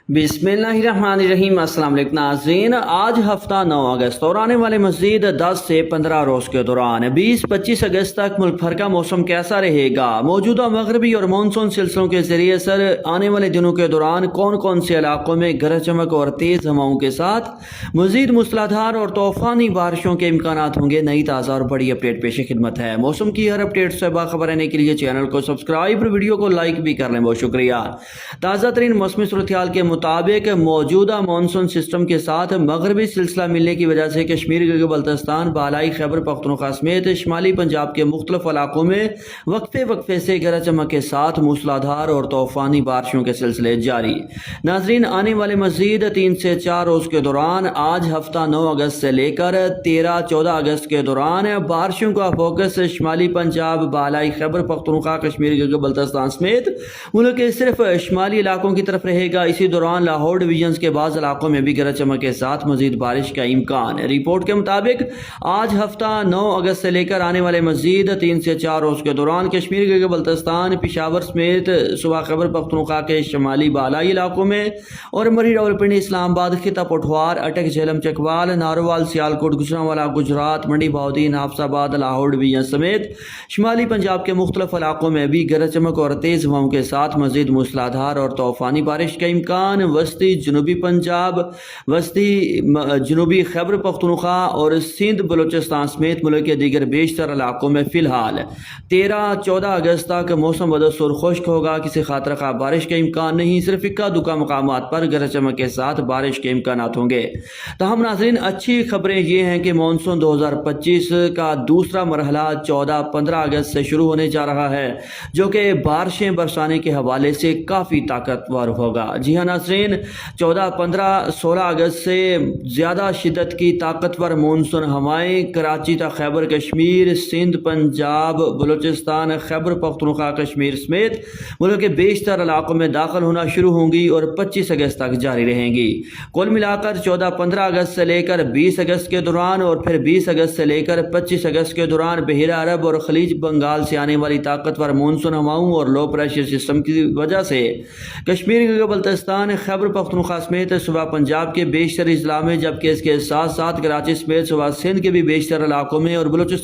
बिस्मिल्लाहिर्रहमानिर्रहीम। अस्सलाम वालेकुम नाज़रीन, आज हफ्ता 9 अगस्त और आने वाले मज़ीद 10 से 15 रोज़ के दौरान 20-25 अगस्त तक मुल्क भर का मौसम कैसा रहेगा। मौजूदा मगरबी और मानसून सिलसिलों के जरिए सर आने वाले दिनों के दौरान कौन कौन से इलाकों में गरज चमक और तेज़ हवाओं के साथ मज़ीद मूसलाधार और तूफ़ानी बारिशों के इम्कानात होंगे। नई ताज़ा और बड़ी अपडेट पेश खिदमत है। मौसम की हर अपडेट से बाखबर रहने के लिए चैनल को सब्सक्राइब और वीडियो को लाइक भी कर लें। बहुत शुक्रिया। ताज़ा तरीन मौसमी सूरत हाल के मुताबिक मौजूदा मानसून सिस्टम के साथ मगरबी सिलसिला मिलने की वजह से कश्मीर गिलगित बल्तिस्तान, बालाई खैबर पख्तूनख्वा समेत शुमाली पंजाब के मुख्तलिफ इलाकों में वक्फे वक्फे से गरज चमक के साथ मूसलाधार और तूफ़ानी बारिशों के सिलसिले जारी। नाजरीन, आने वाले मजीद 3 से 4 रोज़ के दौरान आज हफ्ता 9 अगस्त से लेकर 13-14 अगस्त के दौरान बारिशों का फोकस शुमाली पंजाब, बालाई खैबर पख्तूनख्वा, कश्मीर गिलगित बल्तिस्तान समेत मुल्क के सिर्फ शुमाली इलाकों की तरफ रहेगा। इसी दौरान लाहौर डिवीजन के बाद इलाकों में भी गरज चमक के साथ मजीद बारिश का इम्कान। रिपोर्ट के मुताबिक आज हफ्ता 9 अगस्त से लेकर आने वाले मजीद 3 से 4 रोज के दौरान कश्मीर गिलगित बल्तिस्तान, पेशावर समेत सूबा खैबर पख्तूनख्वा के शुमाली बालाई इलाकों में और मरी, रावलपिंडी, इस्लामाबाद, खिता पठवार, अटक, झेलम, चकवाल, नारोवाल, सियालकोट, गुजरांवाला, गुजरात, मंडी बहाउद्दीन, हाफसाबाद, लाहौर डिवीजन समेत शुमाली पंजाब के मुख्तलिफ इलाकों में भी गरज चमक और तेज हवाओं के साथ मजीद मूसलाधार और तूफानी बारिश का इम्कान। वस्ती जनूबी पंजाब, वस्ती जनूबी खैबर पख्तूनख्वा और सिंध बलूचिस्तान समेत मुल्क के दीगर बेशतर इलाकों में फिलहाल 13-14 अगस्त तक मौसम बदस्तूर खुश्क होगा। किसी खातर खा बारिश का इम्कान नहीं, सिर्फ इक्का दुक्का मकामात पर गरज चमक के साथ बारिश के इम्कान होंगे। तहम नाज़रीन, अच्छी खबरें ये हैं कि मानसून 2025 का दूसरा मरहला 14-15 अगस्त से शुरू होने जा रहा है, जो कि बारिशें बरसाने के हवाले से काफ़ी ताकतवर होगा। जी हाँ नाज़रीन, 14, 15, 16 अगस्त से ज़्यादा शिद्दत की ताकतवर मानसून हवाएं कराची तक खैबर कश्मीर, सिंध, पंजाब, बलूचिस्तान, खैबर पख्तूनख्वा, कश्मीर समेत मुल्क के बेशतर इलाकों में दाखिल होना शुरू होंगी और 25 अगस्त तक जारी रहेंगी। कुल मिलाकर 14-15 अगस्त से लेकर 20 अगस्त के दौरान और फिर 20 अगस्त से लेकर 25 अगस्त के दौरान बहिरा अरब और खलीज बंगाल से आने वाली ताकतवर मानसून हवाओं और लो प्रेशर सिस्टम की वजह से कश्मीर गिलगित बल्तिस्तान, खैबर पख्तूनख्वा समेत सूबा पंजाब के बेशतर अजला में, जबकि इसके साथ साथ कराची समेत सूबा सिंध के भी बेशतर इलाकों में और बलूचिस्तान